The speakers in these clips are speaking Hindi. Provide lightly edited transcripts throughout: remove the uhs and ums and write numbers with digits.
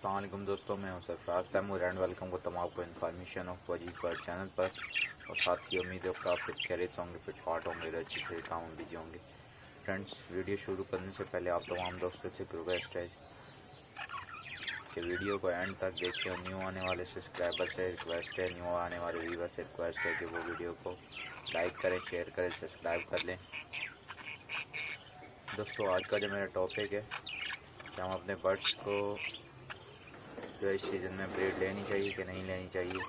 अस्सलाम वालेकुम दोस्तों, मैं हूं सरफराज तैमूर एंड वेलकम करता हूं आपको इन्फॉर्मेशन ऑफ वजीद पर चैनल पर। और साथ ही उम्मीद है कि आप फिर खैरियत होंगे, फिर फाट होंगे, अच्छे से काम बिजी होंगे। फ्रेंड्स, वीडियो शुरू करने से पहले आप तमाम दोस्तों से रिक्वेस्ट है कि वीडियो को एंड तक देखें। न्यू आने वाले सब्सक्राइबर से रिक्वेस्ट है, न्यू आने वाले व्यूवर से रिक्वेस्ट है कि वो वीडियो को लाइक करें, शेयर करें, सब्सक्राइब कर लें। दोस्तों, आज का जो मेरा टॉपिक है कि हम अपने बर्ड्स को जो इस सीज़न में ब्रीड लेनी चाहिए कि नहीं लेनी चाहिए,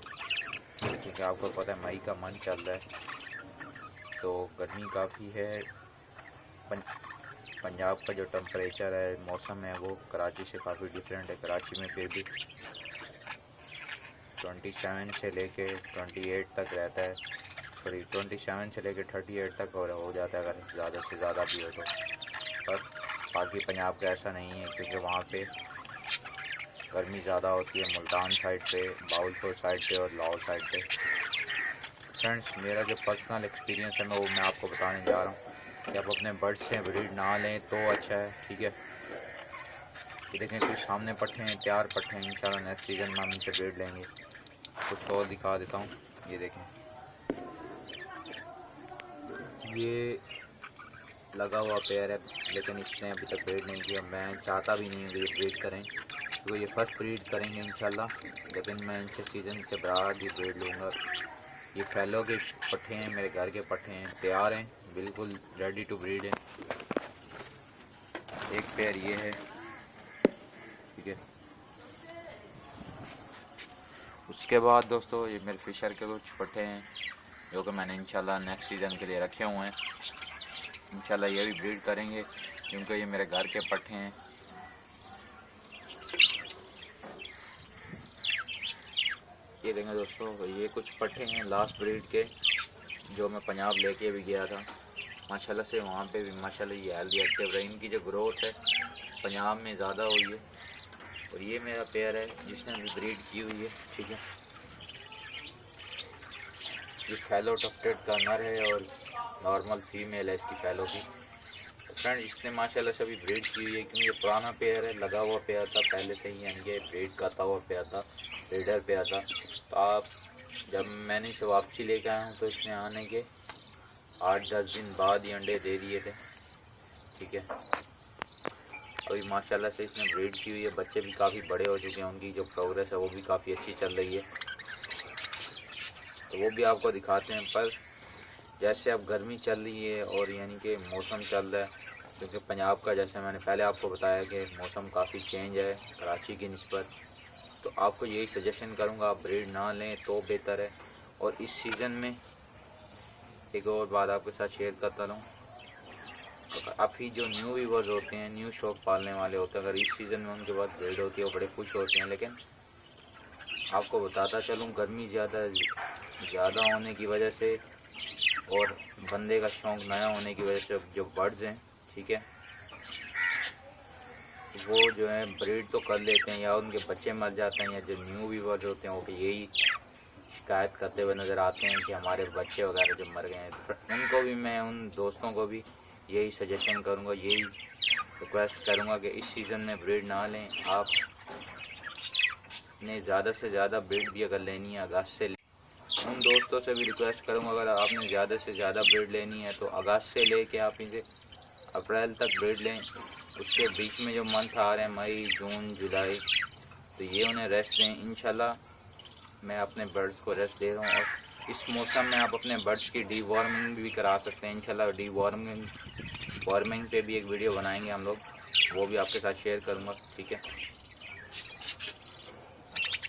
क्योंकि आपको पता है मई का मंथ चल रहा है तो गर्मी काफ़ी है। पंजाब का जो टेम्परेचर है, मौसम है, वो कराची से काफ़ी डिफरेंट है। कराची में फिर भी 27 से लेके 28 तक रहता है, 27 से लेके 38 तक हो जाता है अगर ज़्यादा से ज़्यादा भी हो तो। पर बाकी पंजाब का ऐसा नहीं है, क्योंकि वहाँ पे गर्मी ज़्यादा होती है, मुल्तान साइड पे, बाउलपुर साइड पे और लाहौर साइड पे। फ्रेंड्स, मेरा जो पर्सनल एक्सपीरियंस है वो मैं आपको बताने जा रहा हूँ कि आप अपने बर्ड से ब्रीड ना लें तो अच्छा है, ठीक है। ये देखें, कुछ सामने पट्टे हैं, तैयार पट्टे हैं। इंशाल्लाह नेक्स्ट सीज़न में हम इनसे ब्रीड लेंगे। कुछ और दिखा देता हूँ, ये देखें, ये लगा हुआ पेयर है, लेकिन इसने अभी तक ब्रीड नहीं किया। मैं चाहता भी नहीं हूँ ये ब्रीड करें, तो ये फर्स्ट ब्रीड करेंगे इंशाल्लाह, लेकिन मैं इनसे सीज़न से बराबर ही ब्रीड लूँगा। ये फैलो के पट्टे हैं, मेरे घर के पट्टे हैं, तैयार हैं, बिल्कुल रेडी टू ब्रीड है। एक पेयर ये है, ठीक है। उसके बाद दोस्तों, ये मेरे फिशर के कुछ पट्टे हैं जो कि मैंने इंशाल्लाह नेक्स्ट सीज़न के लिए रखे हुए हैं। इंशाल्लाह ये भी ब्रीड करेंगे, क्योंकि ये मेरे घर के पट्टे हैं। ये देखें दोस्तों, ये कुछ पट्टे हैं लास्ट ब्रीड के जो मैं पंजाब लेके भी गया था। माशाल्लाह से वहाँ पे भी माशाल्लाह ये हेल्दी एक्टिव रहे। इनकी जो ग्रोथ है पंजाब में ज़्यादा हुई है। और ये मेरा पेयर है जिसने भी ब्रीड की हुई है, ठीक है। ये फैलो टफ्टेड का नर है और नॉर्मल फीमेल है इसकी फैलो की। फ्रेंड, इसने माशाल्लाह से अभी ब्रीड की हुई है, क्योंकि ये पुराना पेयर है, लगा हुआ पेयर था पहले से ही, यानी कि ब्रीड करता हुआ पेयर था, ब्रीडर पेयर था। तो आप जब मैंने इसे वापसी लेकर आया हूँ तो इसने आने के 8-10 दिन बाद ही अंडे दे दिए थे, ठीक है। अभी माशाल्लाह से इसने ब्रीड की हुई है, बच्चे भी काफ़ी बड़े हो चुके हैं, उनकी जो प्रोग्रेस है वो भी काफ़ी अच्छी चल रही है, तो वो भी आपको दिखाते हैं। पर जैसे अब गर्मी चल रही है और यानी कि मौसम चल रहा है, क्योंकि पंजाब का जैसे मैंने पहले आपको बताया कि मौसम काफ़ी चेंज है कराची की निस्बत, तो आपको यही सजेशन करूँगा आप ब्रीड ना लें तो बेहतर है। और इस सीज़न में एक और बात आपके साथ शेयर करता रहूँ, तो काफ़ी जो न्यू व्यूवर्स होते हैं, न्यू शौक पालने वाले होते हैं, अगर इस सीज़न में उनके पास ब्रीड होती है वो बड़े खुश होते हैं। लेकिन आपको बताता चलूँ, गर्मी ज़्यादा होने की वजह से और बंदे का शौक नया होने की वजह से जो बर्ड्स हैं, ठीक है, वो जो है ब्रीड तो कर लेते हैं या उनके बच्चे मर जाते हैं, या जो न्यू व्यूवर्स होते हैं वो यही शिकायत करते हुए नज़र आते हैं कि हमारे बच्चे वगैरह जो मर गए हैं। उनको भी मैं, उन दोस्तों को भी यही सजेशन करूँगा, यही रिक्वेस्ट करूँगा कि इस सीज़न में ब्रीड ना लें। आप ने ज़्यादा से ज़्यादा ब्रीड भी अगर लेनी है अगस्त से उन दोस्तों से भी रिक्वेस्ट करूँगा, अगर आपने ज़्यादा से ज़्यादा ब्रीड लेनी है तो अगस्त से लेके आप इसे अप्रैल तक ब्रीड लें। उसके बीच में जो मंथ आ रहे हैं, मई, जून, जुलाई, तो ये उन्हें रेस्ट दें। इंशाल्लाह मैं अपने बर्ड्स को रेस्ट दे रहा हूँ। और इस मौसम में आप अपने बर्ड्स की डीवॉर्मिंग भी करा सकते हैं। इंशाल्लाह वार्मिंग पे भी एक वीडियो बनाएंगे हम लोग, वो भी आपके साथ शेयर करूँगा, ठीक है।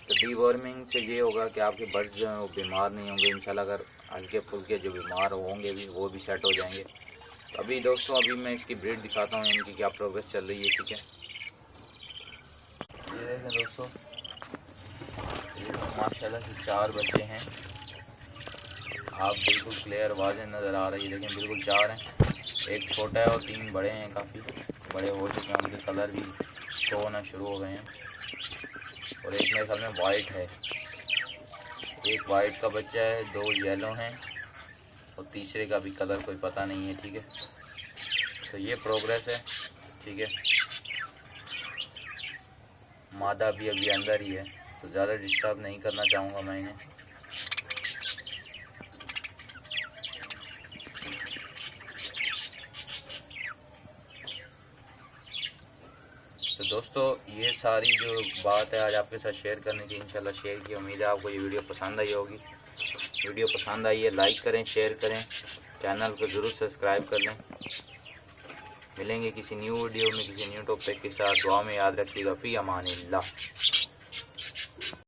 तो डीवॉर्मिंग से ये होगा कि आपके बर्ड्स जो हैं वो बीमार नहीं होंगे इंशाल्लाह। अगर हल्के फुल्के जो बीमार होंगे भी वो भी सेट हो जाएंगे। तो अभी दोस्तों, अभी मैं इसकी ब्रीड दिखाता हूँ, इनकी क्या प्रोग्रेस चल रही है, ठीक है। ये देखें दोस्तों, ये माशाल्लाह से 4 बच्चे हैं, आप बिल्कुल क्लियर वाज़ेह नज़र आ रही है। देखें, बिल्कुल 4 हैं, एक छोटा है और 3 बड़े हैं, काफ़ी बड़े हो चुके हैं, उनके कलर भी शो होना शुरू हो गए हैं। और एक मेरे ख्याल में वाइट है, एक वाइट का बच्चा है, 2 येलो हैं और तीसरे का भी कलर कोई पता नहीं है, ठीक है। तो ये प्रोग्रेस है, ठीक है। मादा भी अभी अंदर ही है, तो ज़्यादा डिस्टर्ब नहीं करना चाहूँगा मैं इन्हें। तो दोस्तों ये सारी जो बात है आज आपके साथ शेयर करने की, इंशाल्लाह शेयर की। उम्मीद है आपको ये वीडियो पसंद आई होगी। वीडियो पसंद आई है लाइक करें, शेयर करें, चैनल को ज़रूर सब्सक्राइब कर लें। मिलेंगे किसी न्यू वीडियो में किसी न्यू टॉपिक के साथ। दुआ में याद रखिएगा। फ़ी अमानिल्लाह।